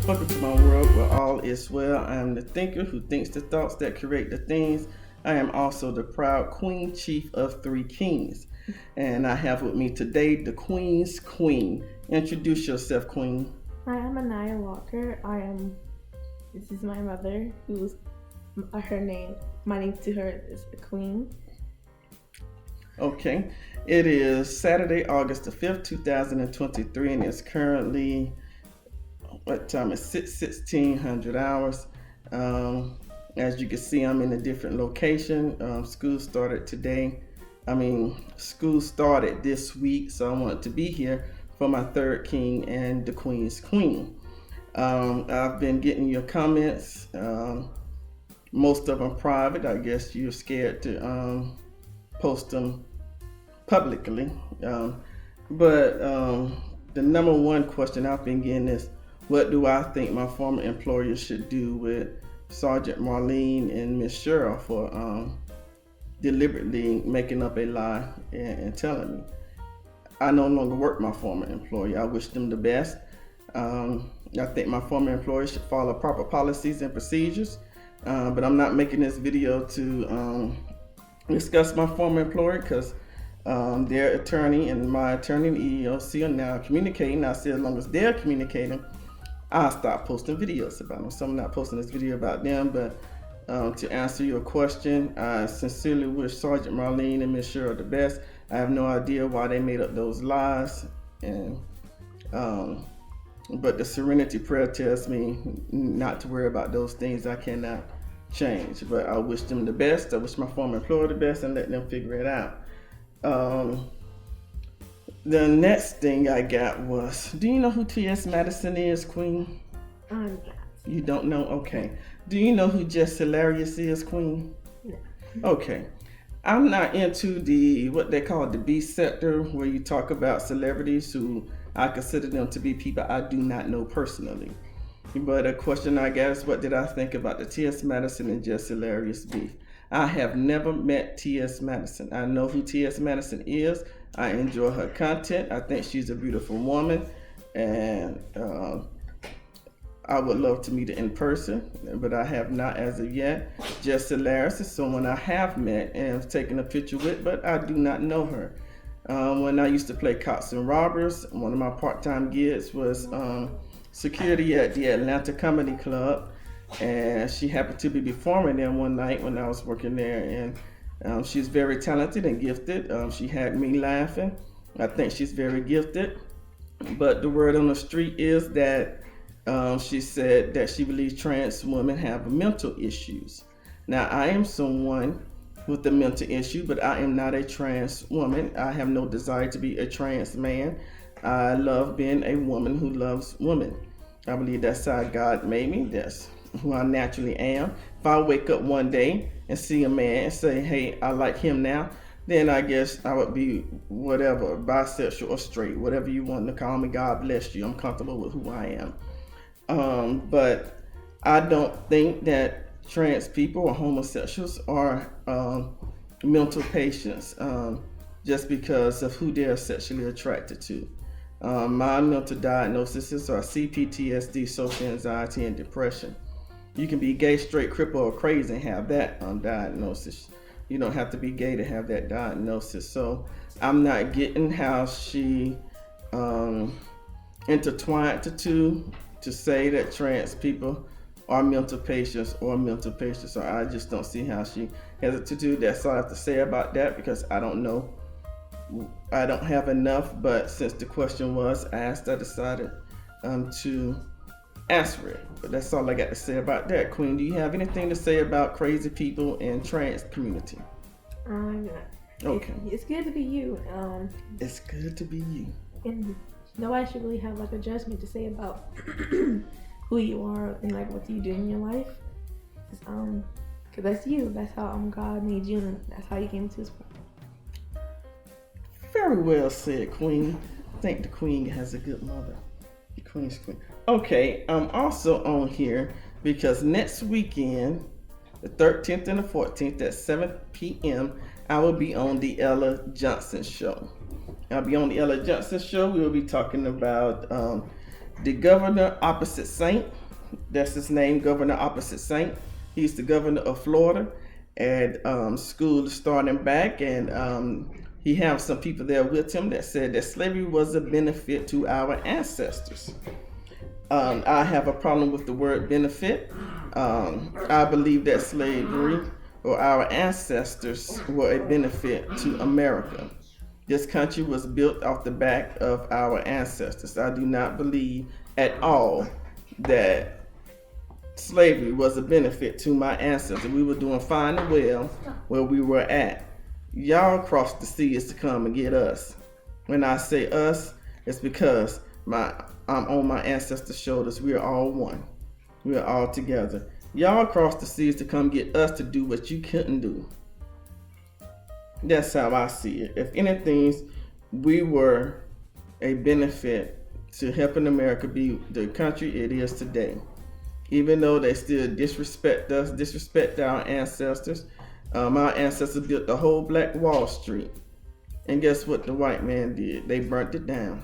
Welcome to my world where all is well. I am the thinker who thinks the thoughts that create the things. I am also the proud Queen Chief of Three Kings. And I have with me today the Queen's Queen. Introduce yourself, Queen. Hi, I'm Anaya Walker. This is my mother, my name to her is the Queen. Okay. It is Saturday, August the 5th, 2023, and it's currently, what time is 1600 hours. As you can see, I'm in a different location. School started this week, so I wanted to be here for my third king and the Queen's Queen. I've been getting your comments. Most of them private. I guess you're scared to post them publicly. But the number one question I've been getting is, what do I think my former employer should do with Sergeant Marlene and Miss Cheryl for deliberately making up a lie and telling me? I no longer work my former employer. I wish them the best. I think my former employer should follow proper policies and procedures. But I'm not making this video to discuss my former employer because their attorney and my attorney, the EEOC, are now communicating. I said as long as they're communicating, I'll stop posting videos about them. So I'm not posting this video about them, but to answer your question, I sincerely wish Sergeant Marlene and Miss Cheryl the best. I have no idea why they made up those lies, but the Serenity Prayer tells me not to worry about those things I cannot change. But I wish them the best. I wish my former employer the best and let them figure it out. The next thing I got was, do you know who T.S. Madison is, Queen? Yes. You don't know? Okay. Do you know who Jess Hilarious is, Queen? No. Okay. I'm not into what they call the B sector, where you talk about celebrities who I consider them to be people I do not know personally. But a question I got is, what did I think about the T.S. Madison and Jess Hilarious beef? I have never met T.S. Madison. I know who T.S. Madison is. I enjoy her content. I think she's a beautiful woman, and I would love to meet her in person, but I have not as of yet. Jess Hilarious is someone I have met and have taken a picture with, but I do not know her. When I used to play Cops and Robbers, one of my part-time gigs was security at the Atlanta Comedy Club, and she happened to be performing there one night when I was working there, and she's very talented and gifted. She had me laughing. I think she's very gifted, but the word on the street is that she said that she believes trans women have mental issues. Now, I am someone with a mental issue, but I am not a trans woman. I have no desire to be a trans man. I love being a woman who loves women. I believe that's how God made me. That's who I naturally am. If I wake up one day and see a man and say, hey, I like him now, then I guess I would be whatever, bisexual or straight, whatever you want to call me. God bless you. I'm comfortable with who I am. But I don't think that trans people or homosexuals are mental patients just because of who they're sexually attracted to. My mental diagnoses are CPTSD, social anxiety, and depression. You can be gay, straight, crippled, or crazy and have that diagnosis. You don't have to be gay to have that diagnosis. So I'm not getting how she intertwined the two to say that trans people are mental patients or mental patients. So I just don't see how she has it to do. That's all I have to say about that, because I don't know. I don't have enough, but since the question was asked, I decided to answer it. But that's all I got to say about that. Queen, do you have anything to say about crazy people and trans community? Okay. It's good to be you. It's good to be you. And nobody should really have like a judgment to say about who you are and like what you do in your life. Cause that's you. That's how God made you, and that's how you came to this world. Very well said, Queen. I think the Queen has a good mother. The Queen's Queen. Okay, I'm also on here because next weekend, the 13th and the 14th at 7 p.m., I will be on the Ella Johnson Show. I'll be on the Ella Johnson Show. We will be talking about The Governor Opposite Saint. that's his name, Governor Opposite Saint. He's the governor of Florida, and school is starting back, and he has some people there with him that said that slavery was a benefit to our ancestors. I have a problem with the word benefit. I believe that slavery or our ancestors were a benefit to America. This country was built off the back of our ancestors. I do not believe at all that slavery was a benefit to my ancestors. We were doing fine and well where we were at. Y'all crossed the seas to come and get us. When I say us, it's because I'm on my ancestors' shoulders. We are all one. We are all together. Y'all crossed the seas to come get us to do what you couldn't do. That's how I see it. If anything, we were a benefit to helping America be the country it is today. Even though they still disrespect us, disrespect our ancestors. Our ancestors built the whole Black Wall Street. And guess what the white man did? They burnt it down.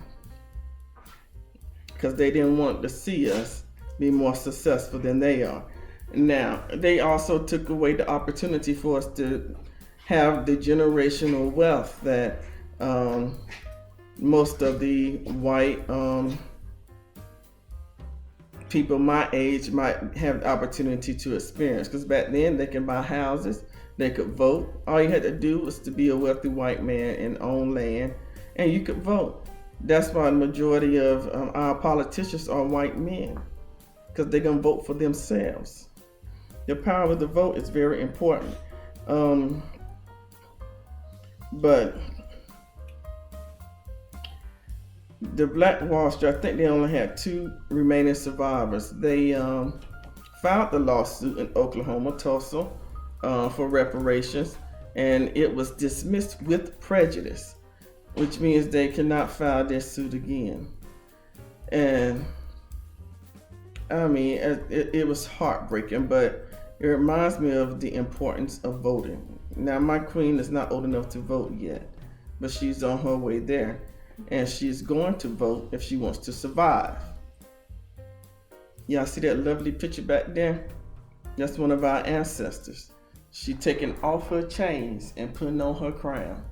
Because they didn't want to see us be more successful than they are. Now, they also took away the opportunity for us to have the generational wealth that most of the white people my age might have the opportunity to experience. Because back then they can buy houses, they could vote. All you had to do was to be a wealthy white man and own land, and you could vote. That's why the majority of our politicians are white men, because they're going to vote for themselves. The power of the vote is very important. But the Black Wall Street, I think they only had 2 remaining survivors. They filed the lawsuit in Oklahoma, Tulsa, for reparations, and it was dismissed with prejudice, which means they cannot file their suit again. And I mean, it was heartbreaking, but it reminds me of the importance of voting. Now, my queen is not old enough to vote yet, but she's on her way there, and she's going to vote if she wants to survive. Y'all see that lovely picture back there? That's one of our ancestors. She taking off her chains and putting on her crown.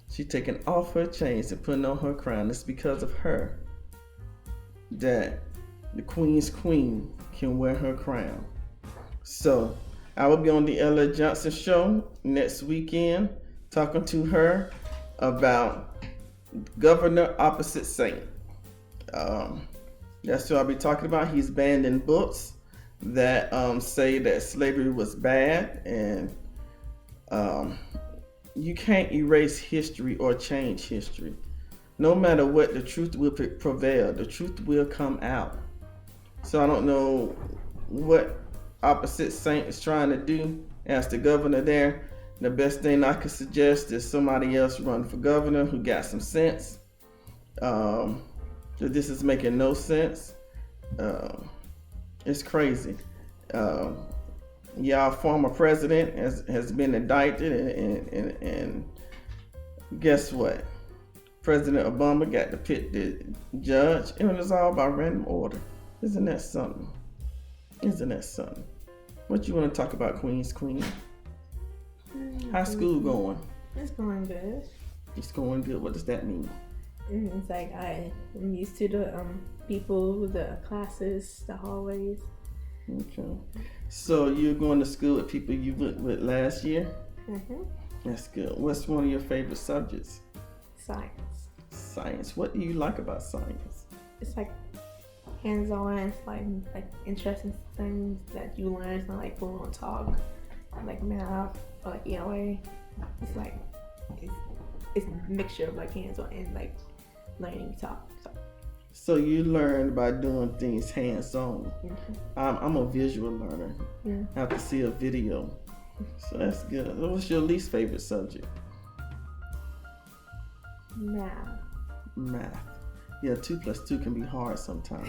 She taking off her chains and putting on her crown. It's because of her that the queen's queen can wear her crown. So I will be on the Ella Johnson show next weekend talking to her about Governor Opposite Saint. That's who I'll be talking about. He's banning books that say that slavery was bad, and you can't erase history or change history. No matter what, the truth will prevail. The truth will come out. So I don't know what Opposite Saint is trying to do as the governor there. The best thing I could suggest is somebody else run for governor who got some sense. This is making no sense. It's crazy. Y'all former president has been indicted, and guess what? President Obama got to pick the judge, and it was all by random order. Isn't that something? Isn't that something? What you want to talk about, Queen's Queen? How's school going? It's going good. It's going good. What does that mean? It's like I'm used to the people, the classes, the hallways. Okay. So you're going to school with people you went with last year? Mm-hmm. That's good. What's one of your favorite subjects? Science. Science. What do you like about science? It's like hands-on. It's like interesting things that you learn. It's not like full on talk, like math or like ELA. It's like it's a mixture of like hands-on and like learning talk. So you learn by doing things hands-on. Mm-hmm. I'm a visual learner. Yeah. I have to see a video. So that's good. What's your least favorite subject? Math. Math. Yeah, 2 + 2 can be hard sometimes.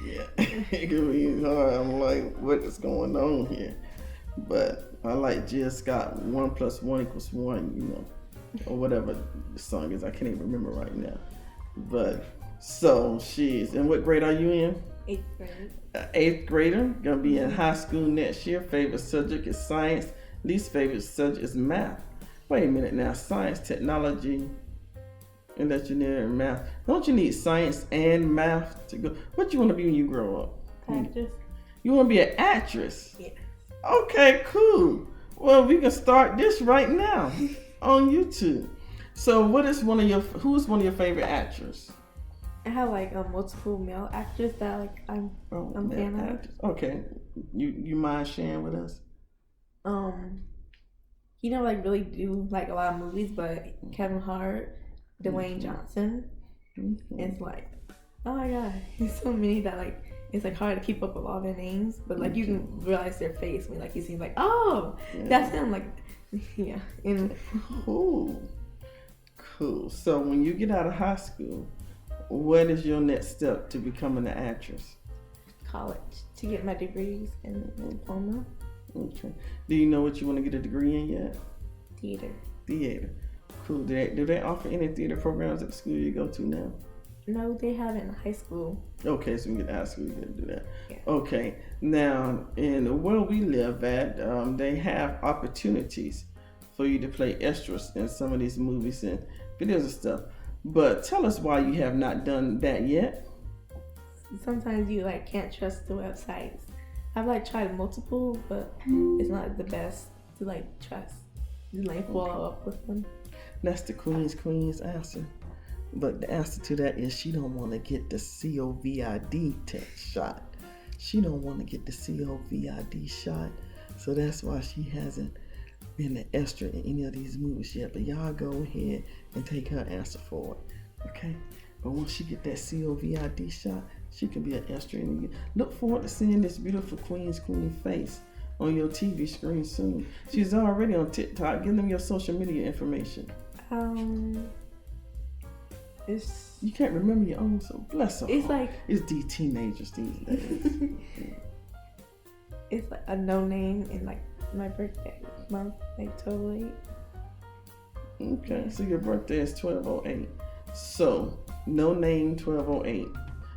Yeah, it can be hard. I'm like, what is going on here? But I like Jill Scott, 1 + 1 = 1, you know, or whatever the song is. I can't even remember right now. But So she's in what grade are you in? 8th grade. Eighth grader, gonna be in high school next year. Favorite subject is science. Least favorite subject is math. Wait a minute now, science, technology, and engineering, math. Don't you need science and math to go? What you want to be when you grow up? Actress. You want to be an actress? Yeah. Okay, cool. Well, we can start this right now on YouTube. So, who's one of your favorite actors? I have like multiple male actors that like I'm male fan of. actors. Okay, you mind sharing with us? He never like really do like a lot of movies, but Kevin Hart, Dwayne Johnson, it's like, oh my god, there's so many that like it's like hard to keep up with all their names, but like you can realize their face when like you see like, oh, that's him, like yeah. And cool. So when you get out of high school, what is your next step to becoming an actress? College to get my degrees and diploma. Okay. Do you know what you want to get a degree in yet? Theater. Cool. Do they offer any theater programs at the school you go to now? No, they have it in high school. Okay, so when you get out of school, you can do that. Yeah. Okay. Now, in where we live at, they have opportunities for you to play extras in some of these movies and videos and stuff. But tell us why you have not done that yet. Sometimes you like can't trust the websites. I've like tried multiple, but it's not the best to like trust. You like follow up with them. That's the queen's answer. But the answer to that is she don't want to get the COVID test shot. She don't want to get the COVID shot. So that's why she hasn't been an extra in any of these movies yet. But y'all go ahead and take her answer for it. Okay? But once she get that COVID shot, she can be an extra in it. Look forward to seeing this beautiful queen face on your TV screen soon. She's already on TikTok. Give them your social media information. You can't remember your own, so bless her. It's like it's these teenagers these days. It's like a no name in like my birthday month, like 12/08. Okay, so your birthday is 12/08. So no name 12/08.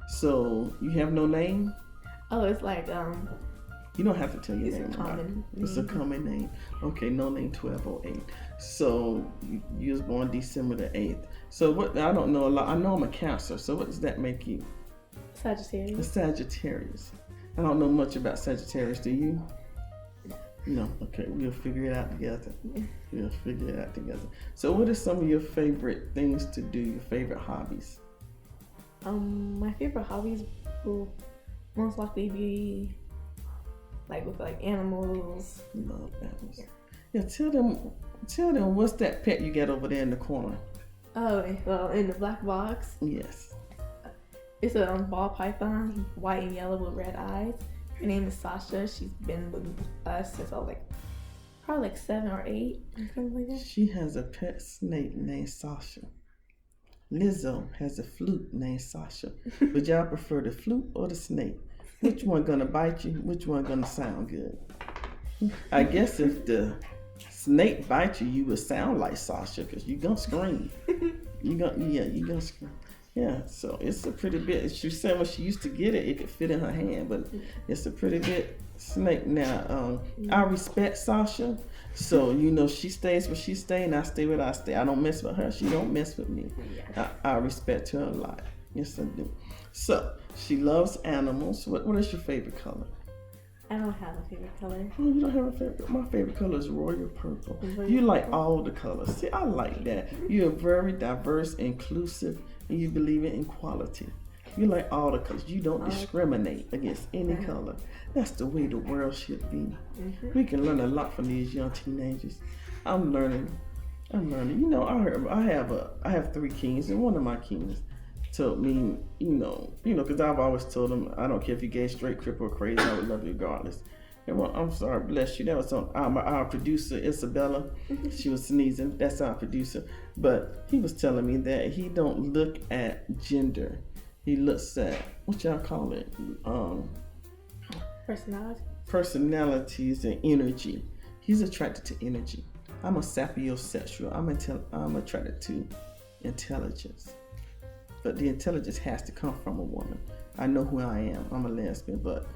So you have no name? Oh, it's like you don't have to tell your it's name. A common it's a common name. Okay, no name 12/08. So you was born December the 8th. So what? I don't know a lot. I know I'm a Cancer. So what does that make you? Sagittarius. A Sagittarius. I don't know much about Sagittarius. Do you? No. Okay, we'll figure it out together. So what are some of your favorite things to do? Your favorite hobbies? My favorite hobbies will most likely be like with like animals. Love animals. Yeah, tell them what's that pet you got over there in the corner? Oh, well, in the black box. Yes. It's a ball python, white and yellow with red eyes. Her name is Sasha. She's been with us since I was like probably like 7 or 8 or something like that. She has a pet snake named Sasha. Lizzo has a flute named Sasha. Would y'all prefer the flute or the snake? Which one gonna bite you? Which one gonna sound good? I guess if the snake bites you, you would sound like Sasha because you gonna scream. You gonna scream. Yeah, so it's a pretty bit. She said when she used to get it, it could fit in her hand, but it's a pretty big snake. Now, I respect Sasha, so she stays where she stays, and I stay where I stay. I don't mess with her; she don't mess with me. I respect her a lot. Yes, I do. So she loves animals. What is your favorite color? I don't have a favorite color. Oh, you don't have a favorite? My favorite color is royal purple. You like all the colors. See, I like that. You're very diverse, inclusive, and you believe in equality. You like all the colors. You don't discriminate against any color. That's the way the world should be. We can learn a lot from these young teenagers. I'm learning. I have 3 kings, and one of my kings told me, because I've always told them, I don't care if you gay, straight, cripple, or crazy, I would love you regardless. And I'm sorry, bless you. That was on our producer, Isabella. She was sneezing. That's our producer. But he was telling me that he don't look at gender. He looks at, what y'all call it? Personalities and energy. He's attracted to energy. I'm a sapiosexual. I'm attracted to intelligence. but the intelligence has to come from a woman. I know who I am. I'm a lesbian, but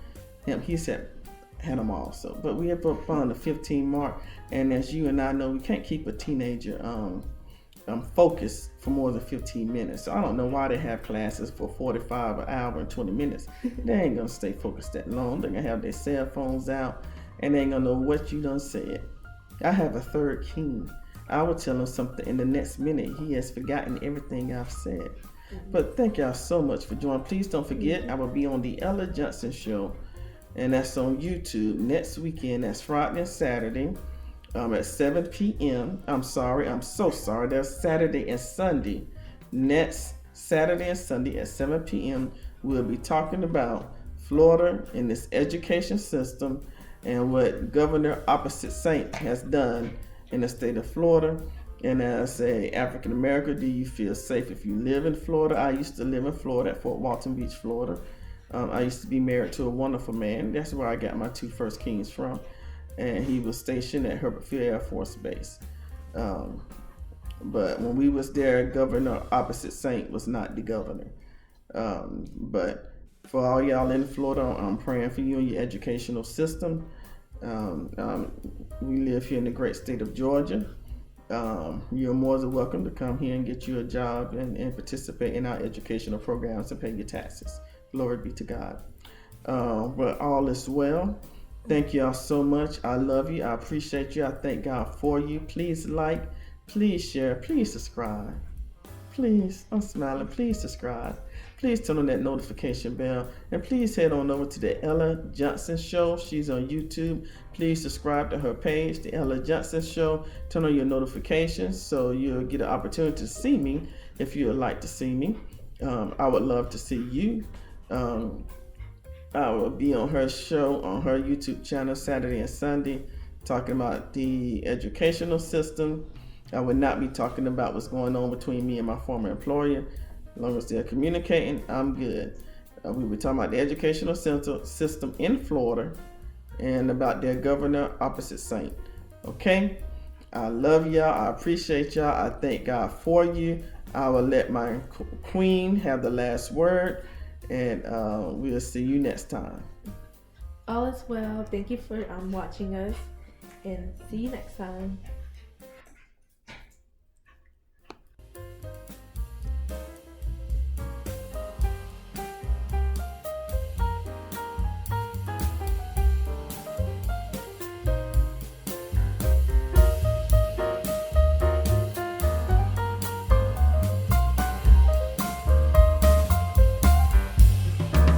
he said had them all. So, but we have up on the 15 mark, and as you and I know, we can't keep a teenager focused for more than 15 minutes. So I don't know why they have classes for 45 an hour and 20 minutes. They ain't gonna stay focused that long. They're gonna have their cell phones out, and they ain't gonna know what you done said. I have a third king. I will tell him something in the next minute. He has forgotten everything I've said. But thank y'all so much for joining. Please don't forget, I will be on the Ella Johnson Show, and that's on YouTube next weekend. That's Friday and Saturday at 7 p.m. I'm so sorry. That's Saturday and Sunday. Next Saturday and Sunday at 7 p.m. We'll be talking about Florida and its education system and what Governor Opposite Saint has done in the state of Florida. And as a African American, do you feel safe if you live in Florida? I used to live in Florida at Fort Walton Beach, Florida. I used to be married to a wonderful man. That's where I got my two first kings from. And he was stationed at Herbert Field Air Force Base. But when we was there, Governor Opposite Saint was not the governor. But for all y'all in Florida, I'm praying for you and your educational system. We live here in the great state of Georgia. You're more than welcome to come here and get you a job and participate in our educational programs and pay your taxes. Glory be to God. But all is well. Thank y'all so much. I love you. I appreciate you. I thank God for you. Please like, please share, please subscribe. Please, I'm smiling. Please subscribe. Please turn on that notification bell. And please head on over to the Ella Johnson Show. She's on YouTube. Please subscribe to her page, the Ella Johnson Show. Turn on your notifications so you'll get an opportunity to see me if you would like to see me. I would love to see you. I will be on her show, on her YouTube channel, Saturday and Sunday, talking about the educational system. I would not be talking about what's going on between me and my former employer. As long as they're communicating, I'm good. We were talking about the educational system in Florida and about their governor, Opposite Saint. Okay? I love y'all. I appreciate y'all. I thank God for you. I will let my queen have the last word, and we'll see you next time. All is well. Thank you for watching us, and see you next time.